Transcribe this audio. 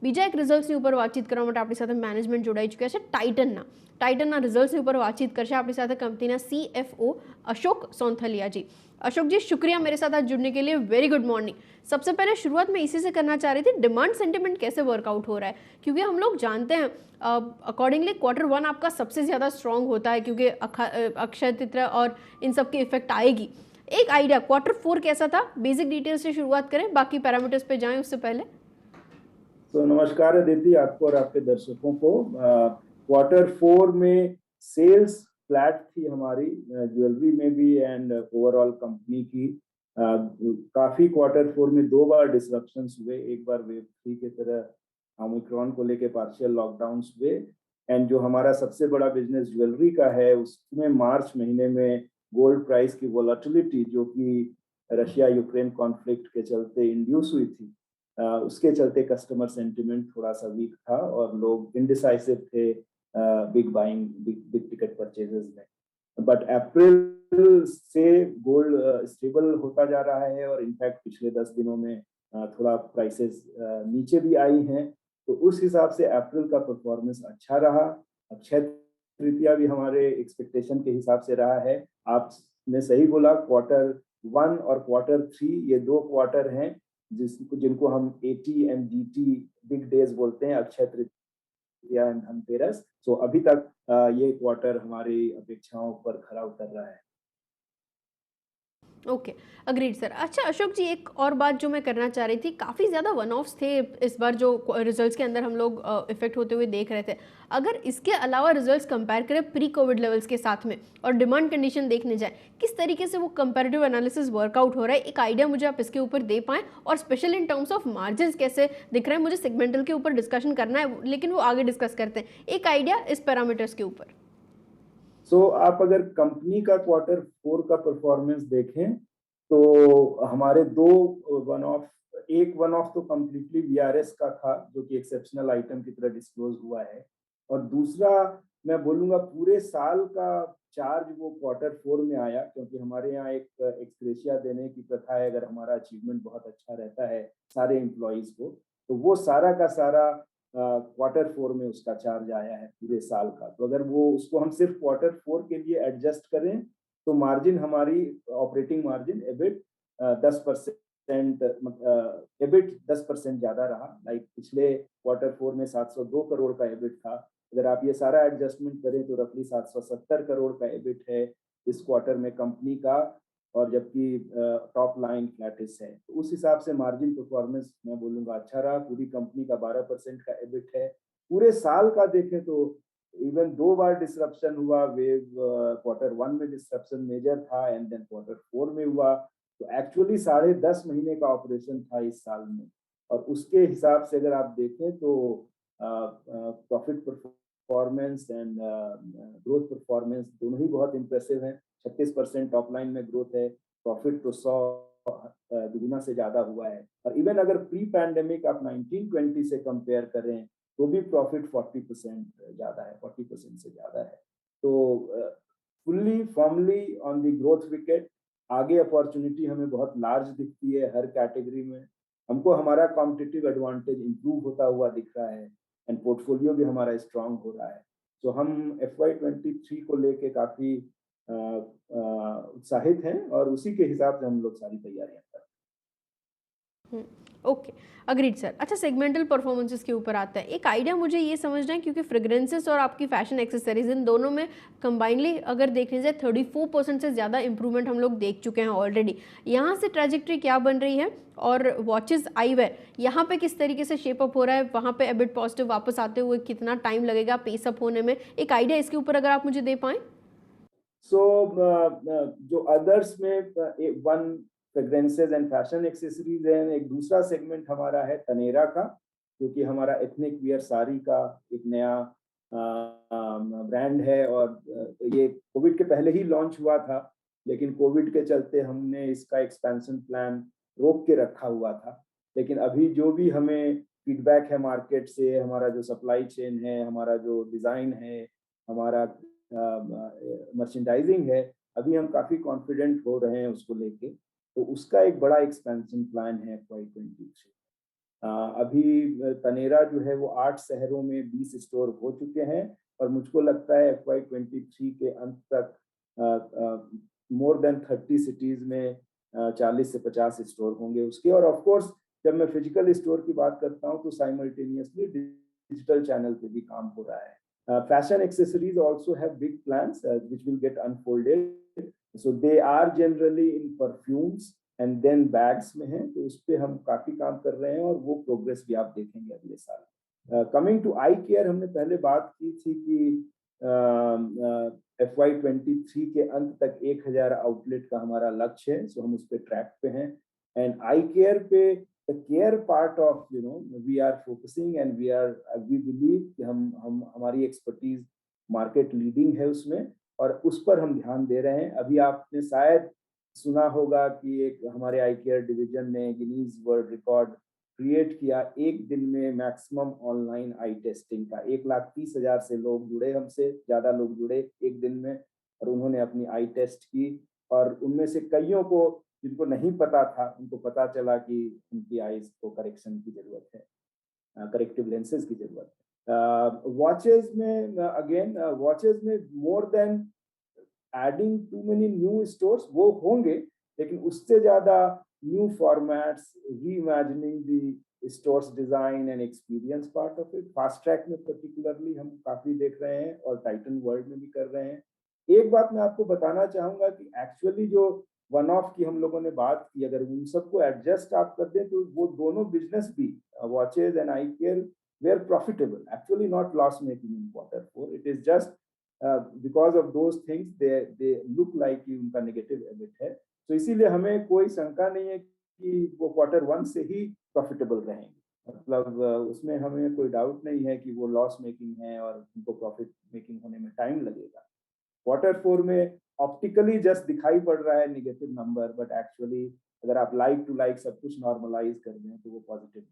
બીજા એક રિઝલ્ટ્સની ઉપર વાતચીત કરવા માટે આપણી સાથે મેનેજમેન્ટ જોડાઈ ચૂક્યા છે ટાઇટનના રિઝલ્ટ્સની ઉપર વાતચીત કરશે આપણી સાથે कंपनी CFO अशोक सोंथलिया जी। अशोक जी, शुक्रिया मेरे साथ आज जुड़ने के लिए। Very good morning. सबसे पहले शुरुआत मैं इसी से करना चाह रही थी, डिमांड सेंटिमेंट कैसे वर्कआउट हो रहा है, क्योंकि हम लोग जानते हैं अकॉर्डिंगली Q1 आपका सबसे ज़्यादा स्ट्रॉन्ग होता है, क्योंकि अक्षय तृतीया और इन सब की इफेक्ट आएगी। एक आइडिया Q4 कैसा था, बेसिक डिटेल्स से शुरुआत करें, बाकी पैरामीटर्स पे जाएं उससे पहले। तो नमस्कार अदिति, आपको और आपके दर्शकों को। Q4 में सेल्स फ्लैट थी हमारी ज्वेलरी में भी एंड ओवरऑल कंपनी की। काफी Q4 में 2 बार डिसरप्शंस हुए, एक बार वेव 3 की तरह ओमिक्रॉन को लेके पार्शियल लॉकडाउन्स हुए एंड जो हमारा सबसे बड़ा बिजनेस ज्वेलरी का है उसमें मार्च महीने में गोल्ड प्राइस की वोलेटिलिटी जो कि रशिया यूक्रेन कॉन्फ्लिक्ट के चलते इंड्यूस हुई थी, उसके चलते कस्टमर सेंटिमेंट थोड़ा सा वीक था और लोग इनडिसाइसिव थे बिग टिकट परचेजेस में। बट अप्रैल से गोल्ड स्टेबल होता जा रहा है और इनफैक्ट पिछले 10 दिनों में थोड़ा प्राइसेस नीचे भी आई हैं, तो उस हिसाब से अप्रैल का परफॉर्मेंस अच्छा रहा। अक्षय तृतीया भी हमारे एक्सपेक्टेशन के हिसाब से रहा है। आपने सही बोला, Q1 और Q3 ये 2 क्वार्टर हैं जिनको हम AT and DT big days बोलते हैं, अक्षय तृतीया एंड धनतेरस। सो अभी तक ये क्वार्टर हमारी अपेक्षाओं पर खरा उतर रहा है। Okay, agreed sir. अच्छा अशोक जी, एक और बात जो मैं करना चाह रही थी, काफ़ी ज़्यादा वन ऑफ्स थे इस बार जो रिजल्ट्स के अंदर हम लोग इफेक्ट होते हुए देख रहे थे। अगर इसके अलावा रिजल्ट्स कंपेयर करें प्री कोविड लेवल्स के साथ में और डिमांड कंडीशन देखने जाए, किस तरीके से वो कंपैरेटिव एनालिसिस वर्कआउट हो रहा है, एक आइडिया मुझे आप इसके ऊपर दे पाएँ, और specially in terms of margin कैसे दिख रहे हैं। मुझे सेगमेंटल के ऊपर डिस्कशन करना है, लेकिन वो आगे डिस्कस करते हैं। एक आइडिया इस पैरामीटर्स के ऊपर। आप अगर कंपनी का Q4 का परफॉर्मेंस देखें तो हमारे 2 वन ऑफ, एक वन ऑफ तो कंप्लीटली वीआरएस का था जो कि एक्सेप्शनल आइटम की तरह डिस्क्लोज हुआ है, और दूसरा मैं बोलूंगा पूरे साल का चार्ज वो Q4 में आया, क्योंकि हमारे यहाँ एक एक्सग्रेशिया देने की प्रथा है अगर हमारा अचीवमेंट बहुत अच्छा रहता है सारे एम्प्लॉइज को, तो वो सारा का सारा Q4 में उसका चार्ज आया है पूरे साल का। तो अगर वो उसको हम सिर्फ Q4 के लिए एडजस्ट करें तो मार्जिन हमारी ऑपरेटिंग मार्जिन एबिट 10% एबिट 10% ज्यादा रहा। लाइक पिछले Q4 में 702 करोड़ का एबिट था, अगर आप ये सारा एडजस्टमेंट करें तो रफली 770 करोड़ का एबिट है इस क्वार्टर में कंपनी का, और जबकि टॉप लाइन फ्लैटिस है, तो उस हिसाब से मार्जिन परफॉर्मेंस मैं बोलूंगा अच्छा रहा। पूरी कंपनी का 12% का एबिट है। पूरे साल का देखें तो इवन 2 बार डिसरप्शन हुआ, वेव Q1 में डिसरप्शन मेजर था एंड देन Q4 में हुआ, तो एक्चुअली 10.5 महीने का ऑपरेशन था इस साल में, और उसके हिसाब से अगर आप देखें तो profit performance and growth performance दोनों ही बहुत इंप्रेसिव हैं। 36% टॉप लाइन में ग्रोथ है, प्रॉफिट तो 100 दुगुना से ज्यादा हुआ है, और इवन अगर प्री पैंडेमिक आप 1920 से कंपेयर करें तो भी प्रॉफिट 40% ज्यादा है, 40% से ज्यादा है। तो fully formally on the growth wicket. आगे अपॉर्चुनिटी हमें बहुत लार्ज दिखती है हर कैटेगरी में। हमको हमारा कॉम्पिटिटिव एडवांटेज इंप्रूव होता हुआ दिख रहा है एंड पोर्टफोलियो भी हमारा स्ट्रांग हो रहा है। तो हम FY23 को लेके काफी उत्साहित हैं और उसी के हिसाब से हम लोग सारी तैयारियां कर रहे हैं। Okay, agreed sir. अच्छा, सेगमेंटल परफॉर्मेंसेस के ऊपर आता है, एक आइडिया मुझे ये समझना है, क्योंकि फ्रेग्रेंसेस और आपकी फैशन एक्सेसरीज इन दोनों में कंबाइनली अगर देखने जाए 34% से ज़्यादा इंप्रूवमेंट हम लोग देख चुके हैं ऑलरेडी। यहाँ से ट्रैजेक्टरी क्या बन रही है, और वॉचेस आईवेयर यहाँ पे किस तरीके से शेप अप हो रहा है, वहाँ पे एबिट पॉजिटिव वापस आते हुए कितना टाइम लगेगा पेस अप होने में, एक आइडिया इसके ऊपर अगर आप मुझे दे पाएँ। जो अदर्स में one fragrances and fashion accessories है, एक दूसरा सेगमेंट हमारा है तनेरा का, क्योंकि हमारा एथनिक वियर साड़ी का एक नया ब्रांड है, और ये कोविड के पहले ही लॉन्च हुआ था, लेकिन कोविड के चलते हमने इसका एक्सपेंशन प्लान रोक के रखा हुआ था। लेकिन अभी जो भी हमें फीडबैक है मार्केट से, हमारा जो सप्लाई चेन है, हमारा जो डिजाइन है, हमारा मर्चेंडाइजिंग है, अभी हम काफी कॉन्फिडेंट हो रहे हैं उसको लेके, तो उसका एक बड़ा एक्सपेंशन प्लान है FY23। अभी तनेरा जो है वो 8 शहरों में 20 स्टोर हो चुके हैं और मुझको लगता है FY23 के अंत तक मोर देन 30 सिटीज में 40 से 50 स्टोर होंगे उसके। और ऑफ कोर्स जब मैं फिजिकल स्टोर की बात करता हूँ तो साइमल्टेनियसली डिजिटल चैनल पे भी काम हो रहा है। Fashion accessories also have big plans which will get unfolded, so they are generally in perfumes and then bags में है, तो उस पर हम काफी काम कर रहे हैं और वो प्रोग्रेस भी आप देखेंगे अगले साल। कमिंग टू आई केयर, हमने पहले बात की थी कि FY23 के अंत तक 1000 आउटलेट का हमारा लक्ष्य है, सो हम उस पर ट्रैक पे हैं। एंड आई केयर पे the care part of we are focusing and we believe कि हम हमारी एक्सपर्टीज मार्केट लीडिंग है उसमें और उस पर हम ध्यान दे रहे हैं। अभी आपने शायद सुना होगा कि एक हमारे आई केयर डिवीजन ने गिनीज वर्ल्ड रिकॉर्ड क्रिएट किया, एक दिन में मैक्सिमम ऑनलाइन आई टेस्टिंग का। 1,30,000 से लोग जुड़े, हमसे ज्यादा लोग जुड़े एक दिन में और उन्होंने अपनी आई टेस्ट की और उनमें से कईयों को जिनको नहीं पता था उनको पता चला कि उनकी आईज को करेक्शन की जरूरत है, करेक्टिव लेंसेज की जरूरत है। वॉचेज में अगेन वॉचेज में more than adding to many new stores वो होंगे, लेकिन उससे ज्यादा new formats, reimagining the stores design and experience part of it. Fastrack में पर्टिकुलरली हम काफी देख रहे हैं और टाइटन वर्ल्ड में भी कर रहे हैं। एक बात मैं आपको बताना चाहूंगा कि एक्चुअली जो वन ऑफ की हम लोगों ने बात की, अगर उन सबको एडजस्ट आप कर दें तो वो दोनों बिजनेस भी, watches and eye care, were profitable, actually not loss making in Q4। It is just because of those things they look like कि उनका नेगेटिव एबिट है। तो इसीलिए हमें कोई शंका नहीं है कि वो Q1 से ही प्रॉफिटेबल रहेंगे, मतलब उसमें हमें कोई डाउट नहीं है कि वो लॉस मेकिंग है और उनको प्रॉफिट मेकिंग होने में टाइम लगेगा। Q4 में ऑप्टिकली जस्ट दिखाई पड़ रहा है नेगेटिव नंबर, बट एक्चुअली अगर आप लाइक टू लाइक सब कुछ नॉर्मलाइज कर दें तो वो पॉजिटिव